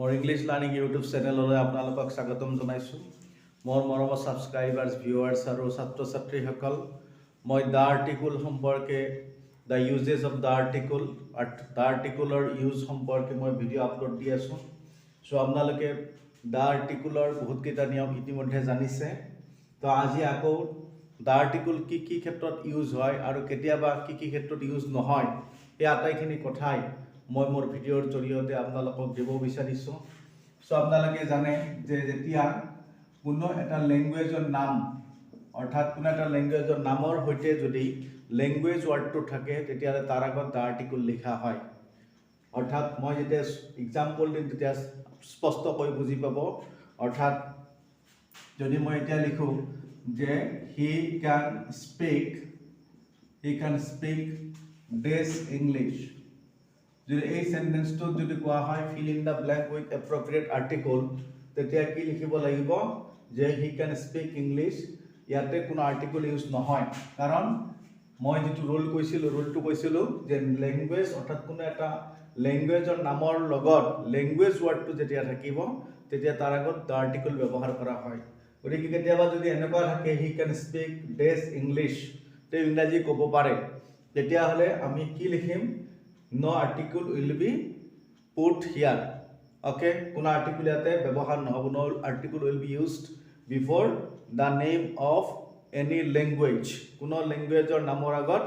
More English learning YouTube channel आपनालोকক स्वागतम जनाइছো मोर मरम सबस्क्राइबार्स viewers और छात्र छात्री सकल मैं द आर्टिकल सम्पर्के द यूजेस ऑफ द आर्टिकलर यूज सम्पर्के मैं भिडिओ अपलोड दी आसो सो आपनालोके द आर्टिकलर बहुत केटा नियम इतिमध्ये जानिছে तो আজি आको द आर्टिकल की क्षेत्र यूज হয় और केतियाबा की क्षेत्र यूज নহয় এই আটাইখিনি কথাই मैं मोर भिडिओर जरिए आपनालोকক দিব বিচাৰিছো सो आपनालोके जाने जे जेतिया कोनो एटा लैंग्वेजर नाम अर्थात कोनो एटा लैंग्वेजर नाমৰ হৈতে যদি लैंग्वेज वर्डটো থাকে তেতিয়ালে তাৰ আগত द आर्टिकल লিখা হয় अर्थात मैं जेतिया एग्जाम्पल দিম তেতিয়া স্পষ্টকৈ বুজি পাব अर्थात যদি মই এতিয়া লিখো যে he can speak this English যদি এই সেন্টেন্সটো যদি কোৱা হয় fill in the blank with appropriate article তেতিয়া কি লিখিব লাগিব যে he can speak English ইয়াতে কোনো আৰ্টিকল ইউজ নহয় কাৰণ মই যেটো ৰুলটো কৈছিলো যে ল্যাঙ্গুৱেজ অৰ্থাৎ কোনো এটা ল্যাঙ্গুৱেজৰ নামৰ লগত ল্যাঙ্গুৱেজ ওয়াৰ্ডটো যেতিয়া থাকিব তেতিয়া তাৰ আগত the article ব্যৱহাৰ কৰা হয় গতিকে কেতিয়াবা যদি এনেকুৱা থাকে he can speak this English তে ইংৰাজী ক'ব পাৰে তেতিয়া হলে আমি কি লিখিম no article will be put here okay কোনো article ইয়াতে ব্যৱহাৰ নহব no article will be used before the name of any language কোনো ল্যাঙ্গুৱেজৰ নামৰ আগত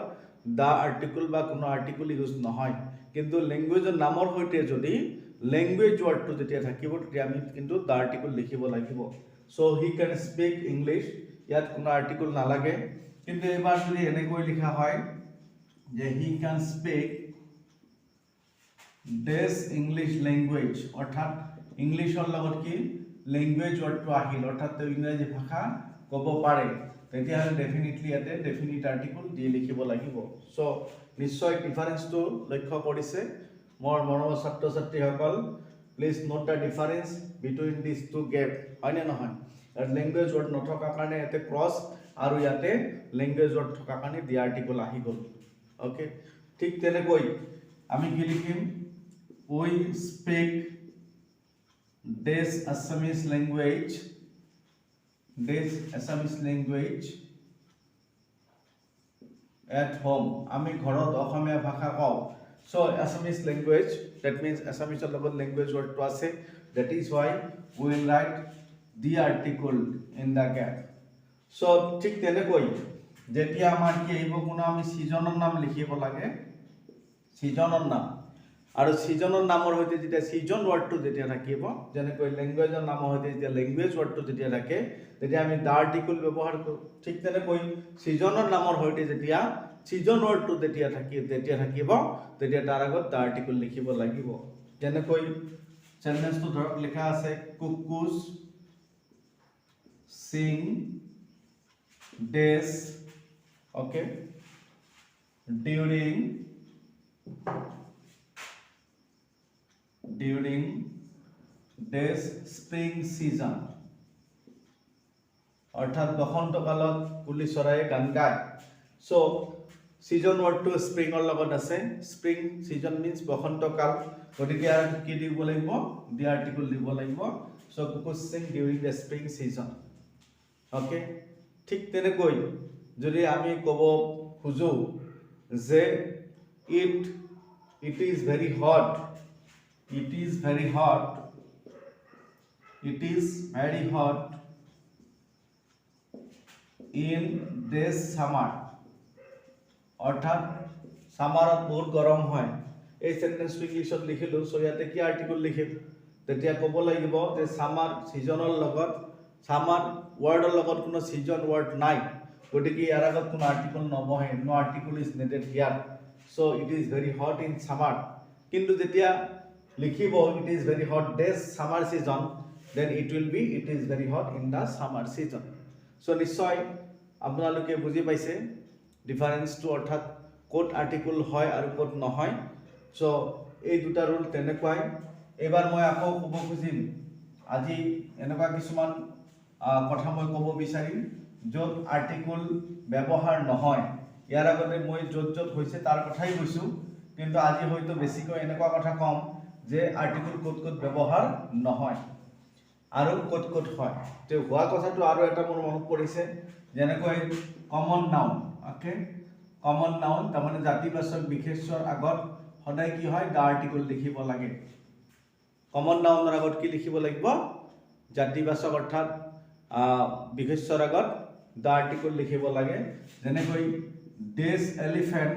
the article বা কোনো article ইউজ নহয় কিন্তু ল্যাঙ্গুৱেজৰ নামৰ হৈতে যদি ল্যাঙ্গুৱেজ ওয়াৰ্ডটো যেতিয়া থাকিব তেতিয়া আমি কিন্তু the article লিখিব লাগিব so he can speak English ইয়াত কোনো article নালাগে কিন্তু এবাৰ যদি এনেকৈ লিখা হয় যে he can speak this English language অর্থাৎ ইংলিশৰ লগত কি ল্যাঙ্গুৱেজ ওয়াৰ্ডটো আহিল অৰ্থাৎ তেওঁ ইংৰাজী ভাষা ক'ব পাৰে তেতিয়াহলে ডেফিনেটলি ইয়াতে ডেফিনিট আৰ্টিকল দি লিখিব লাগিব সো নিশ্চয় ডিফাৰেন্সটো লক্ষ্য কৰিছে মোৰ মৰমৰ ছাত্ৰ ছাত্ৰীসকল please note the difference between this two gap হয় নে নহয় আৰু ল্যাঙ্গুৱেজ ওয়াৰ্ড নথকা কাৰণে ইয়াতে ক্ৰস আৰু ইয়াতে ল্যাঙ্গুৱেজ ওয়াৰ্ড থকা কাৰণে দি আৰ্টিকল আহি গল ওকে ঠিক তেনেকৈ আমি কি লিখিম we speak this Assamese language at home আমি ঘৰত অসমীয়া ভাষা কওঁ so Assamese language that means Assamese লগত language word to আছে that is why we will write the article in the gap so ঠিক তেনেকৈ যেতিয়া আমাৰ কি আহিব কোনো আমি সিজনৰ নাম লিখিব লাগে সিজনৰ নাম আৰু সিজনৰ নামৰ হৈতে যেতিয়া সিজন ওয়াৰ্ডটো যেতিয়া থাকিব যেনেকৈ ল্যাঙ্গুৱেজৰ নামৰ হৈতে যেতিয়া ল্যাঙ্গুৱেজ ওয়াৰ্ডটো যেতিয়া থাকে তেতিয়া আমি the article ব্যৱহাৰ কৰো ঠিক তেনেকৈ সিজনৰ নামৰ হৈতে যেতিয়া সিজন ওয়াৰ্ডটো যেতিয়া থাকিব তেতিয়া তাৰ আগত the article লিখিব লাগিব যেনেকৈ সেন্টেন্সটো ধৰক লিখা আছে cuckoos sing this okay during this spring season অর্থাৎ বসন্ত কালত কুলি চৰায়ে গান গায় সো সিজন ওয়াৰ্ডটো স্প্ৰিংৰ লগত আছে স্প্ৰিং সিজন মিন্স বসন্ত কাল গতিকে আৰ কি দিব লাগিব দি আৰ্টিকল দিব লাগিব so cuckoos sing during the spring season okay ঠিক তেনেকৈ যদি আমি ক'ব খুজো যে it is very hot in this summer অর্থাৎ সামাৰত বহুত গৰম হয় এই সেন্টেন্সটো ইংলিশত লিখিলো সো ইয়াতে কি আৰ্টিকল লিখিম তেতিয়া ক'ব লাগিব যে সামাৰ সিজনৰ লগত সামাৰ ওয়াৰ্ডৰ লগত কোনো সিজন ওয়াৰ্ড নাই গতিকে ইয়াৰ আগত কোনো আৰ্টিকল নবহে no article is needed here so it is very hot in summer কিন্তু যেতিয়া লিখিব it is very hot this summer season then it will be it is very hot in the summer season so নিশ্চয় আপোনালোকে বুজি পাইছে ডিফাৰেন্সটো অৰ্থাৎ code article হয় আৰু কোড নহয় সো এই দুটা ৰুল তেনেকুৱাই এবাৰ মই আকৌ ক'ব খুজিম আজি এনেকুৱা কিছুমান কথা মই ক'ব বিচাৰিম য'ত আৰ্টিকল ব্যৱহাৰ নহয় ইয়াৰ আগতে মই য'ত হৈছে তাৰ কথাই কৈছো কিন্তু আজি হয়তো বেছিকৈ এনেকুৱা কথা কম যে আৰ্টিকল ক'ত ব্যৱহাৰ নহয় আৰু ক'ত হয় তে হোৱা কথাটো আৰু এটা মোৰ মনত পৰিছে যেনেকৈ common noun okay common noun তাৰমানে জাতিবাচক বিশেষ্যৰ আগত সদায় কি হয় দা আৰ্টিকল লিখিব লাগে কমন নাউনৰ আগত কি লিখিব লাগিব জাতিবাচক অৰ্থাৎ বিশেষ্যৰ আগত দা আৰ্টিকল লিখিব লাগে যেনেকৈ this elephant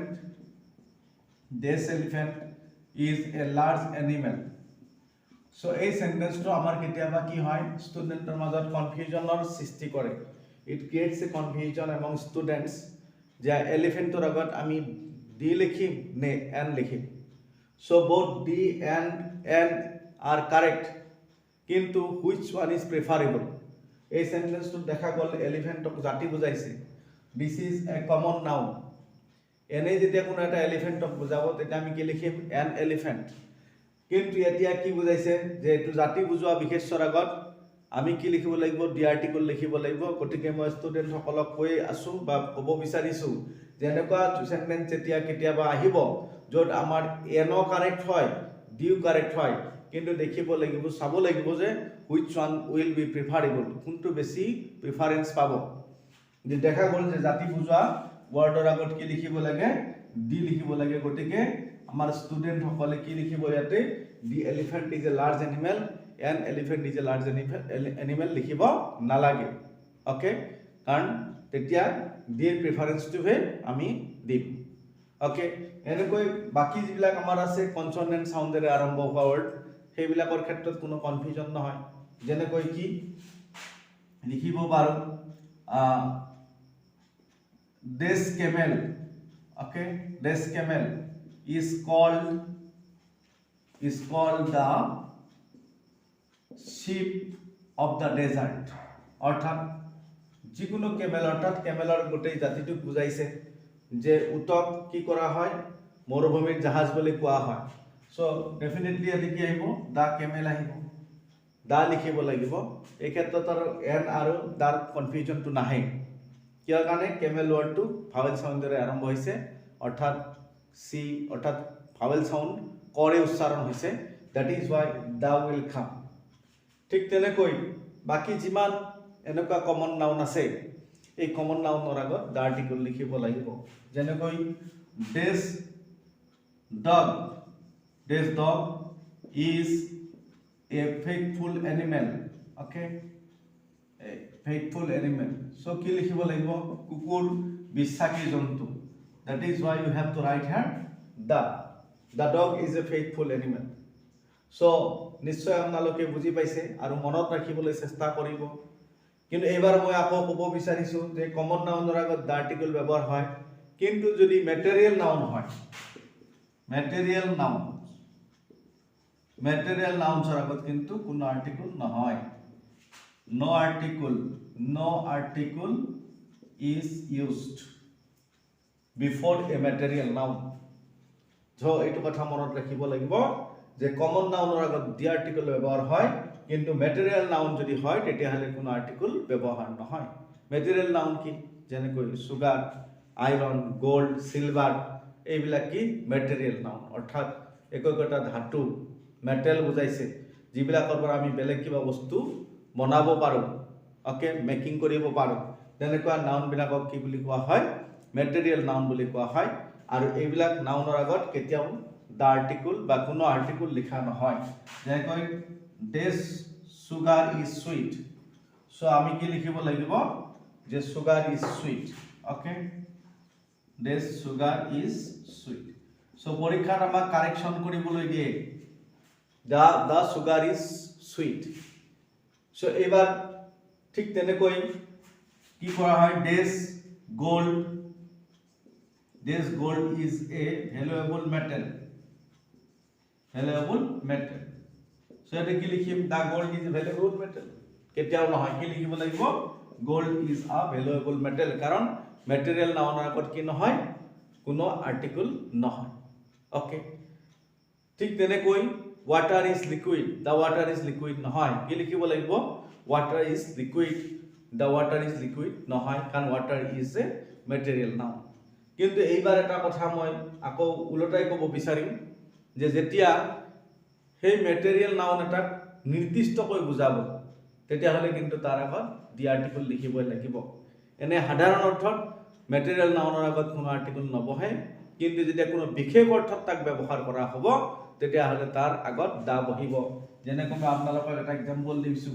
is a large animal so এই সেন্টেন্সটো আমাৰ কেতিয়াবা কি হয় ষ্টুডেন্টৰ মাজত কনফিউজনৰ সৃষ্টি কৰে it creates a confusion among students যে এলিফেন্টৰ আগত আমি ডি লিখিম নে এন লিখিম so both d and n are correct কিন্তু which one is preferable এই সেন্টেন্সটো দেখা গ'ল এলিফেন্টক জাতি বুজাইছে this is a common noun এনে যেতিয়া কোনো এটা এলিফেন্টক বুজাব তেতিয়া আমি কি লিখিম an elephant কিন্তু এতিয়া কি বুজাইছে যে এটো জাতি বুজোৱা বিশেষ্যৰ আগত আমি কি লিখিব লাগিব ডি আৰ্টিকল লিখিব লাগিব গতিকে মই ষ্টুডেন্ট সকলক কৈ আছো বা ক'ব বিচাৰিছো যেনেকুৱা সেন্টেন্স যেতিয়া কেতিয়াবা আহিব য'ত আমাৰ এনো কাৰেক্ট হয় ডিউ কাৰেক্ট হয় কিন্তু দেখিব লাগিব চাব লাগিব যে which one will be preferable কোনটো বেছি প্ৰিফাৰেন্স পাব যে দেখা গ'ল যে জাতি বুজোৱা ওয়াৰ্ডৰ আগত কি লিখিব লাগে ডি লিখিব লাগে গতিকে আমাৰ ষ্টুডেন্ট সকলে কি লিখিব ইয়াতে the elephant is a large animal an elephant is a large animal লিখিব নালাগে ওকে কাৰণ তেতিয়া ডি প্ৰিফাৰেন্সটোহে আমি দিম ওকে এনেকৈ বাকি যিবিলাক আমাৰ আছে কনসনেন্ট সাউন্ডেৰে আৰম্ভ হোৱা ওয়াৰ্ড সেইবিলাকৰ ক্ষেত্ৰত কোনো কনফিউজন নহয় যেনেকৈ কি লিখিব পাৰো this camel okay this camel is called the sheep of the desert অর্থাৎ যিকোনো কেমেল অর্থাৎ কেমেলৰ গোটেই জাতিটোক বুজাইছে যে উটক কি কৰা হয় মৰুভূমিৰ জাহাজ বুলি কোৱা হয় সো ডেফিনেটলি এটি কি আহিব দা কেমেল আহিব দা লিখিব লাগিব এই ক্ষেত্ৰত আৰু এন আৰু দাৰ কনফিউজনটো নাহে কিয় কাৰণে কেমেল ওয়াৰ্ডটো ভাৱেল সাউন্ডেৰে আৰম্ভ হৈছে অৰ্থাৎ সি অৰ্থাৎ ভাৱেল সাউন্ড কৰে উচ্চাৰণ হৈছে that is why the will come ঠিক তেনেকৈ বাকি যিমান এনেকুৱা কমন নাউন আছে এই কমন নাউনৰ আগত দা আৰ্টিকল লিখিব লাগিব যেনেকৈ this dog is a faithful animal okay faithful animal so কি লিখিব লাগিব কুকুৰ বিশ্বাসী জন্তু that is why you have to write here the dog is a faithful animal so নিশ্চয় আপোনালোকে বুজি পাইছে আৰু মনত ৰাখিবলৈ চেষ্টা কৰিব কিন্তু এবাৰ মই আকৌ ক'ব বিচাৰিছো যে কমন নাউনৰ আগত দা আৰ্টিকল ব্যৱহাৰ হয় কিন্তু যদি ম্যাটেৰিয়েল নাউন হয় ম্যাটেৰিয়েল নাউনছৰ আগত কিন্তু কোনো আৰ্টিকল নহয় no article is used before a material noun so etu kotha monot rakhibo lagibo je common nounor agot di article ব্যবহার হয় কিন্তু material noun jodi hoy tetia hale kono article ব্যবহার নহয় material noun ki jene koi sugar iron gold silver ei bila ki material noun orthat ekokota dhatu metal bujaise jibilakor por ami belek kiba bostu বনাব পাৰো okay making কৰিব পাৰো তেনেকুৱা noun বিলাকক কি বুলি কোৱা হয় ম্যাটেৰিয়েল নাউন বুলি কোৱা হয় আৰু এইবিলাক নাউনৰ আগত কেতিয়াও দা আৰ্টিকল বা কোনো আৰ্টিকল লিখা নহয় যেনেকৈ this sugar is sweet so আমি কি লিখিব লাগিব যে sugar is sweet okay this sugar is sweet so পৰীক্ষাত আমাক কাৰেকচন কৰিবলৈ দিয়ে the sugar is sweet so এবাৰ ঠিক তেনেকৈ কি কৰা হয় this gold is a valuable metal so এটা কি লিখিম the gold is a valuable metal কেতিয়াও নহয় কি লিখিব লাগিব gold is a valuable metal কাৰণ ম্যাটেৰিয়েল নাউনৰ আগত কি নহয় কোনো আৰ্টিকল নহয় ওকে ঠিক তেনেকৈ water is liquid the water is liquid নহয় কি লিখিব লাগিব water is liquid the water is liquid নহয় কারণ water is a material noun কিন্তু এইবাৰ এটা কথা মই আকৌ উলটাই ক'ব বিচাৰিম যে যেতিয়া সেই মেটেৰিয়েল নাউন এটাক নিৰ্দিষ্টকৈ বুজাব তেতিয়াহ'লে কিন্তু তাৰ আগত দি আৰ্টিকল লিখিবই লাগিব এনে সাধাৰণ অৰ্থত মেটেৰিয়েল নাউনৰ আগত কোনো আৰ্টিকল নবহে কিন্তু যেতিয়া কোনো বিশেষ অৰ্থত তাক ব্যৱহাৰ কৰা হ'ব তেতিয়াহ'লে তাৰ আগত দা বহিব যেনেকৈ মই আপোনালোকক এটা এক্সাম্পল দিছো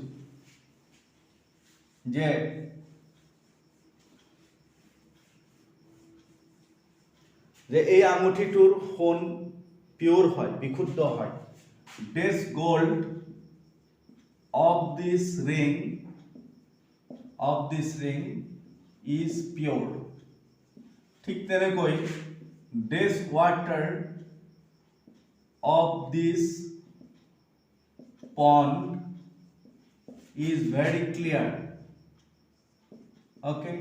যে এই আঙুঠিটোৰ সোণ পিওর হয় বিশুদ্ধ হয় this gold of this ring is pure ঠিক তেনেকৈ this water of this pond is very clear okay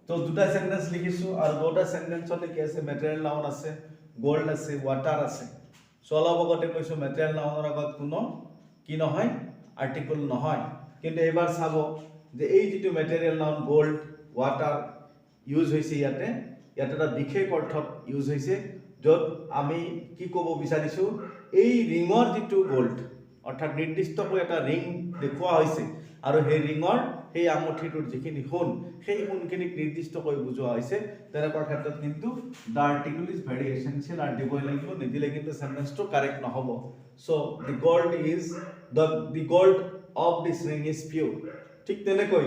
তো দুটা সেন্টেন্স লিখিছো আর দুটা সেন্টেন্সতে কি আছে ম্যাটেরিয়াল নাউন আছে গোল্ড আছে ওয়াটার আছে সলব আগতে কৈছো ম্যাটেরিয়াল নাউনৰ আগত কোনো কি নহয় আৰ্টিকল নহয় কিন্তু এবাৰ চাব যে এই যেটো ম্যাটেৰিয়াল নাউন গোল্ড ওয়াটাৰ ইউজ হৈছে ইয়াতে এটা বিশেষ অৰ্থত ইউজ হৈছে যত আমি কি ক'ব বিচাৰিছো এই ৰিঙৰ যেটো গোল্ড অৰ্থাৎ নিৰ্দিষ্টকৈ এটা ৰিং দেখুৱা হৈছে আৰু সেই ৰিঙৰ সেই আঙুঠিটোৰ যিখিনি সোণ সেই সোণখিনিক নিৰ্দিষ্টকৈ বুজোৱা হৈছে তেনেকুৱা ক্ষেত্ৰত কিন্তু the article is very essential আৰু দিবই লাগিব নিদিলে কিন্তু সেন্টেন্সটো কাৰেক্ট নহব so the gold of this ring is pure ঠিক তেনেকৈ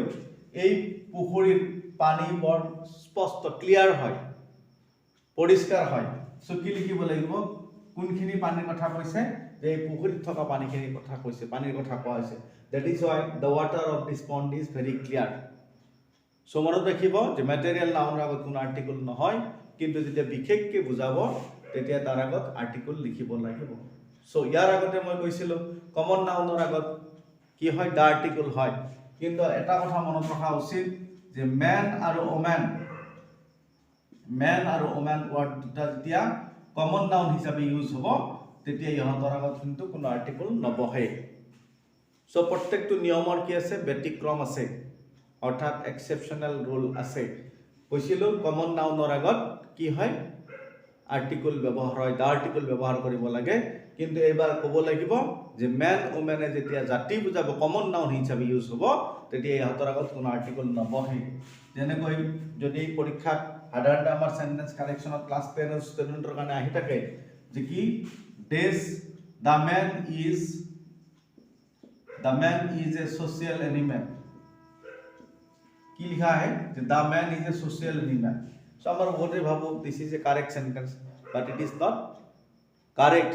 এই পুখুৰীৰ পানী বৰ স্পষ্ট ক্লিয়াৰ হয় পৰিষ্কাৰ হয় সো কি লিখিব লাগিব কোনখিনি পানীৰ কথা কৈছে যে এই পুখুৰীত থকা পানীখিনিৰ কথা কৈছে পানীৰ কথা কোৱা হৈছে that is why the water of this pond is very clear so মনত ৰাখিব যে ম্যাটেৰিয়েল নাউনৰ আগত কোনো আৰ্টিকল নহয় কিন্তু যেতিয়া বিশেষকৈ বুজাব তেতিয়া তাৰ আগত আৰ্টিকল লিখিব লাগিব সো ইয়াৰ আগতে মই কৈছিলো কমন নাউনৰ আগত কি হয় দা আৰ্টিকল হয় কিন্তু এটা কথা মনত ৰখা উচিত যে ম্যান আৰু ওম্যান ওয়াৰ্ড দুটা যেতিয়া কমন নাউন হিচাপে ইউজ হ'ব তেতিয়া ইহঁতৰ আগত কিন্তু কোনো আৰ্টিকল নবহে সো প্ৰত্যেকটো নিয়মৰ কি আছে ব্যতিক্ৰম আছে অৰ্থাৎ এক্সেপশনাল ৰুল আছে কৈছিলো কমন নাউনৰ আগত কি হয় আৰ্টিকল ব্যৱহাৰ হয় দা আৰ্টিকল ব্যৱহাৰ কৰিব লাগে কিন্তু এবাৰ ক'ব লাগিব যে ম্যান ওম্যানে যেতিয়া জাতি বুজাব কমন নাউন হিচাপে ইউজ হ'ব তেতিয়া ইহঁতৰ আগত কোনো আৰ্টিকল নবহে যেনেকৈ যদি পৰীক্ষাত সাধাৰণতে আমাৰ সেন্টেন্স কাৰেকশনত ক্লাস 10 ষ্টুডেন্টৰ কাৰণে আহি থাকে যে কি the man is a social animal কি লিখা है the man is a social animal so amar bote bhabo this is a correct sentence but it is not correct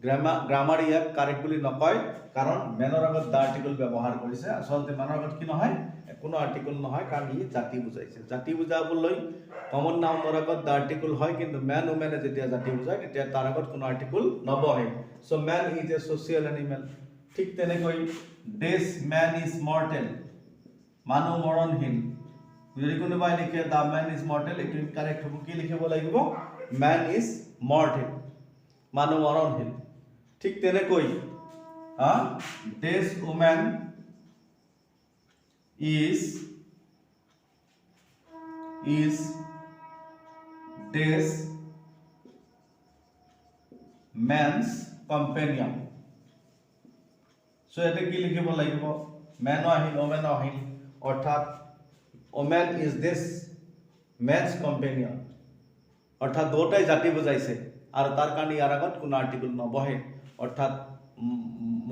grammar ইয়াক correct বুলি নকয় কাৰণ manor আগত the article ব্যৱহাৰ কৰিছে আসলতে manor আগত কি নহয় কোনো আৰ্টিকল নহয় কাৰণ ই জাতি বুজাইছে জাতি বুজাবলৈ কমন নাউনৰ আগত the article হয় কিন্তু ম্যান ওম্যানে যেতিয়া জাতি বুজায় তেতিয়া তাৰ আগত কোনো আৰ্টিকল নবহে so man is a social animal ঠিক তেনেকৈ this man is mortal মানুহ মৰণহীন যদি কোনোবাই লিখে the man is mortal এটো ইনকাৰেক্ট হ'ব কি লিখিব লাগিব man is mortal মানুহ মৰণহীন ঠিক তেনেকৈ this woman is this man's companion so এটা কি লিখিব লাগিব man আহিল woman আহিল অৰ্থাৎ woman is this man's companion অৰ্থাৎ দুটাই জাতি বুজাইছে আৰু তাৰ কাৰণে ইয়াৰ আগত কোনো আৰ্টিকল নবহে অৰ্থাৎ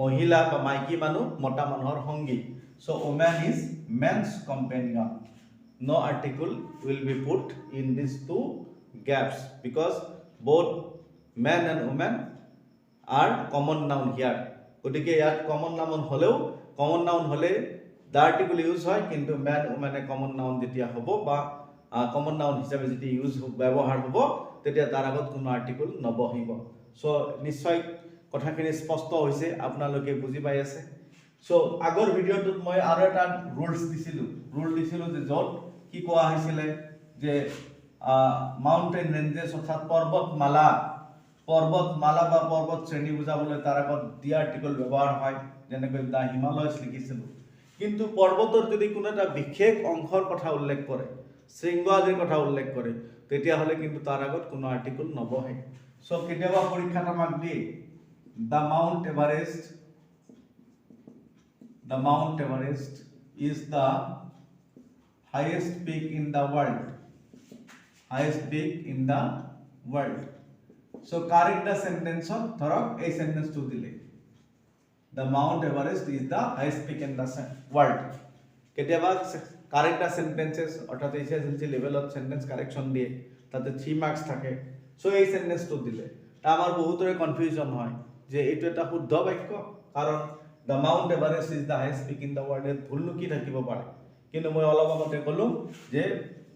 মহিলা বা মাইকী মানুহ মটা মানুহৰ সংগী so woman is man's companion no article will be put in these two gaps because both man and woman are common noun here গতিকে ইয়াত common noun হলে the article use হয় কিন্তু man woman এ common noun যেতিয়া হ'ব বা common noun হিচাপে যেতিয়া ইউজ ব্যৱহাৰ হ'ব তেতিয়া তাৰ আগত কোনো আৰ্টিকল নবহিব সো নিশ্চয় কথাখিনি স্পষ্ট হৈছে আপোনালোকে বুজি পাই আছে সো আগৰ ভিডিওটোত মই আৰু এটা ৰুল দিছিলো যে যত কি কোৱা হৈছিল যে মাউন্টেন ৰেঞ্জেস অৰ্থাৎ পৰ্বতমালা বা পৰ্বত শ্ৰেণী বুজাবলৈ তাৰ আগত দি আৰ্টিকল ব্যৱহাৰ হয় যেনেকৈ দা হিমালয়স লিখিছিল কিন্তু পৰ্বতৰ যদি কোনো এটা বিশেষ অংশৰ কথা উল্লেখ কৰে শৃংগ আদিৰ কথা উল্লেখ কৰে তেতিয়া হলে কিন্তু তাৰ আগত কোনো আৰ্টিকল নবহে সো কেতিয়াবা পৰীক্ষাত আমাক দিয়ে The Mount Everest is the highest peak in the world. Highest peak in the world. So correct the sentence on thorok a sentence to dile. The Mount Everest is the highest peak in the world. কেতিয়াবা correct sentences অর্থাৎ SSLC লেভেলত sentence correction দিয়ে তাতে 3 marks থাকে so এই সেন্টেন্সটো দিলে তা আমার বহুতৰে কনফিউজন হয় যে এইটো এটা শুদ্ধ বাক্য কারণ the Mount Everest is the highest peak in the world এত ভুলনো কি থাকিব পাৰে কিন্তু মই অলপ আগতে কলো যে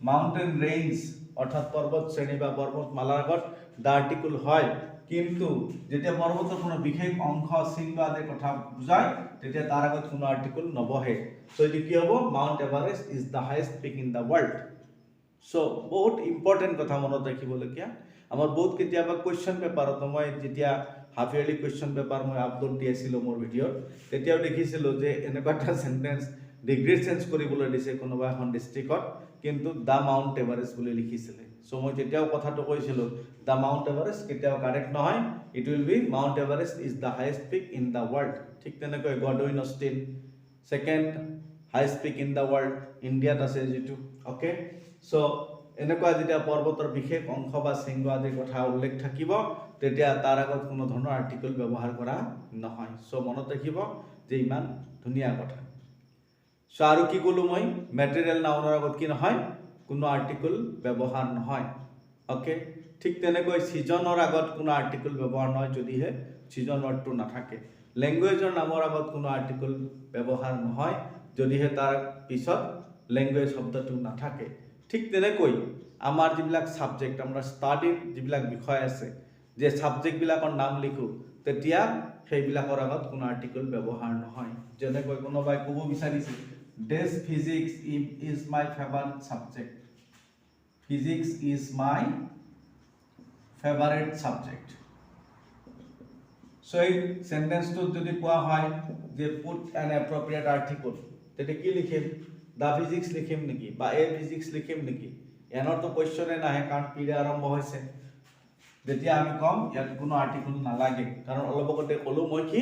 মাউন্টেন ৰেঞ্জ অৰ্থাৎ পৰ্বত শ্ৰেণী বা পৰ্বতমালাৰ আগত দ্য আৰ্টিকল হয় কিন্তু যেতিয়া পৰ্বতৰ কোনো বিশেষ অংশ চিহ্ন আদিৰ কথা বুজায় তেতিয়া তাৰ আগত কোনো আৰ্টিকল নবহে সো এটি কি হ'ব Mount Everest is the highest peak in the world so বহুত ইম্পৰ্টেন্ট কথা মনত ৰাখিবলগীয়া আমাৰ বহুত কেতিয়াবা কোৱেশ্চন পেপাৰত মই যেতিয়া হাফ ইয়াৰলি কোৱেশ্চন পেপাৰ মই আপলোড দিছিলো মোৰ ভিডিঅ'ত তেতিয়াও দেখিছিলো যে এনেকুৱা এটা সেন্টেন্স ডিগ্ৰী চেঞ্জ কৰিবলৈ দিছে কোনোবা এখন ডিস্ট্ৰিক্টত কিন্তু দ্য মাউন্ট এভারেষ্ট বুলি লিখিছিলে সো মই তেতিয়াও কথাটো কৈছিলো দ্য মাউন্ট এভারেষ্ট কেতিয়াও কাৰেক্ট নহয় it will be Mount Everest is the highest peak in the world ঠিক তেনেকৈ Godwin Austen second highest peak in the world ইণ্ডিয়াত আছে যেটো ওকে সো এনেকুৱা যেতিয়া পৰ্বতৰ বিশেষ অংশ বা শৃংগ আদিৰ কথা উল্লেখ থাকিব তেতিয়া তাৰ আগত কোনো ধৰণৰ আৰ্টিকল ব্যৱহাৰ কৰা নহয় সো মনত ৰাখিব যে ইমান ধুনীয়া কথা সো আৰু কি কলো মই ম্যাটেৰিয়েল নাউনৰ আগত কি নহয় কোনো আৰ্টিকল ব্যৱহাৰ নহয় ওকে ঠিক তেনেকৈ সিজনৰ আগত কোনো আৰ্টিকল ব্যৱহাৰ নহয় যদিহে সিজন ওয়াৰ্ডটো নাথাকে ল্যাঙ্গুৱেজৰ নামৰ আগত কোনো আৰ্টিকল ব্যৱহাৰ নহয় যদিহে তাৰ পিছত ল্যাঙ্গুৱেজ শব্দটো নাথাকে ঠিক তেনেকৈ আমাৰ যিবিলাক সাবজেক্ট আমাৰ স্টাডিৰ যিবিলাক বিষয় আছে যে সাবজেক্ট বিলাকৰ নাম লিখো তেতিয়া সেইবিলাকৰ আগত কোনো আৰ্টিকল ব্যৱহাৰ নহয় যেনেকৈ কোনোবাই ক'ব বিচাৰিছে this physics is my favorite subject physics is my favorite subject so এই সেন্টেন্সটো যদি কোৱা হয় যে put an appropriate article তেতিয়া কি লিখিম দা ফিজিক্স লিখিম নেকি বা এ ফিজিক্স লিখিম নেকি এনৰ তো কোৱেশ্চনে নাহে কাৰণ পিৰে আৰম্ভ হৈছে যেতিয়া আমি কম ইয়াত কোনো আৰ্টিকল নালাগে কাৰণ অলপ আগতে কলো মই কি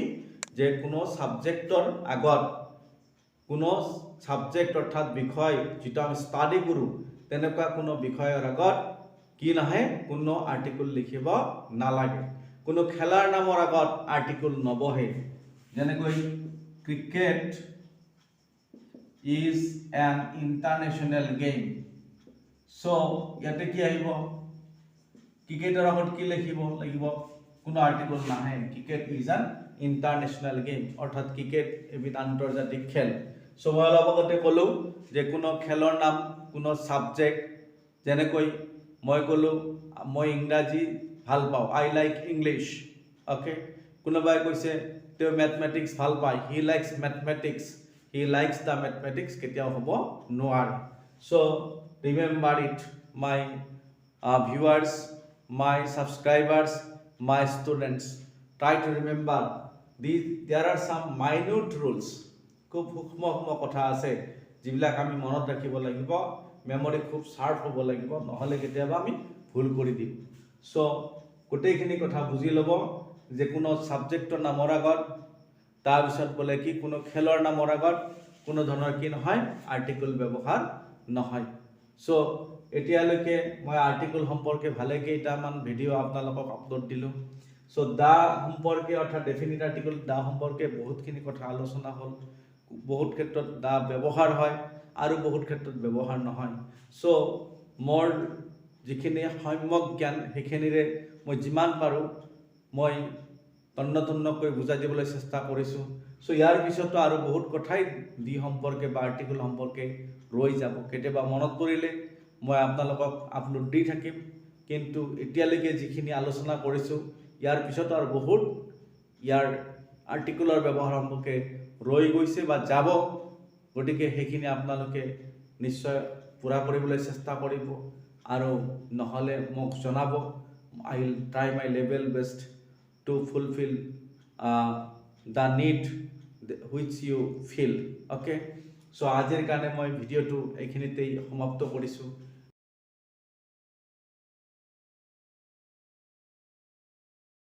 যে কোনো সাবজেক্টৰ আগত কোনো সাবজেক্ট অৰ্থাৎ বিষয় যেটা আমি স্টাডি কৰো তেনেকুৱা কোনো বিষয়ৰ আগত কি নাহে কোনো আৰ্টিকল লিখিব নালাগে কোনো খেলাৰ নামৰ আগত আৰ্টিকল নবহে যেনেকৈ cricket is an international game so ইয়াতে কি আহিব ক্ৰিকেটৰ আগত কি লিখিব লাগিব কোনো আৰ্টিকল নাহে cricket is an international game অৰ্থাৎ ক্ৰিকেট এবিধ আন্তৰ্জাতিক খেল সো মই অলপ আগতে কলো যে কোনো খেলৰ নাম কোনো সাবজেক্ট যেনেকৈ মই কলো মই ইংৰাজী ভাল পাওঁ আই লাইক ইংলিশ ওকে কোনোবাই কৈছে তেওঁ ম্যাথমেটিক্স ভাল পায় he likes mathematics he likes the mathematics কেতিয়াও হ'ব নোৱাৰে so remember it my viewers my subscribers my students try to remember there are some minute rules খুব সূক্ষ্ম কথা আছে যিবিলাক আমি মনত ৰাখিব লাগিব মেমৰি খুব শাৰ্প হ'ব লাগিব নহলে কেতিয়াবা আমি ভুল কৰি দিম so গোটেইখিনি কথা বুজি লব যে কোনো সাবজেক্টৰ নামৰ আগত তাৰ পিছত বলে কি কোনো খেলৰ নামৰ আগত কোনো ধৰণৰ কি নহয় আৰ্টিকল ব্যৱহাৰ নহয় সো এতিয়ালৈকে মই আৰ্টিকল সম্পৰ্কে ভালে কেইটামান ভিডিও আপোনালোকক আপলোড দিলো সো দা সম্পৰ্কে অৰ্থাৎ ডেফিনিট আৰ্টিকল দা সম্পৰ্কে বহুতখিনি কথা আলোচনা হ'ল বহুত ক্ষেত্ৰত দা ব্যৱহাৰ হয় আৰু বহুত ক্ষেত্ৰত ব্যৱহাৰ নহয় সো মোৰ যিখিনি সম্যক জ্ঞান সেইখিনিৰে মই যিমান পাৰো মই তন্নতন্নকৈ বুজাই দিবলৈ চেষ্টা কৰিছো সো ইয়াৰ পিছতো আৰু বহুত কথাই দি সম্পৰ্কে বা আৰ্টিকল সম্পৰ্কে ৰৈ যাব কেতিয়াবা মনত পৰিলে মই আপোনালোকক আপলোড দি থাকিম কিন্তু এতিয়ালৈকে যিখিনি আলোচনা কৰিছো ইয়াৰ পিছতো আৰু বহুত ইয়াৰ আৰ্টিকলৰ ব্যৱহাৰ সম্পৰ্কে ৰৈ গৈছে বা যাব গতিকে সেইখিনি আপোনালোকে নিশ্চয় পুৰা কৰিবলৈ চেষ্টা কৰিব আৰু নহলে মোক জনাব I will try my level best to fulfill the need which you feel okay so আজিৰ কাৰণে মই ভিডিওটো এইখিনিতেই সমাপ্ত কৰিছো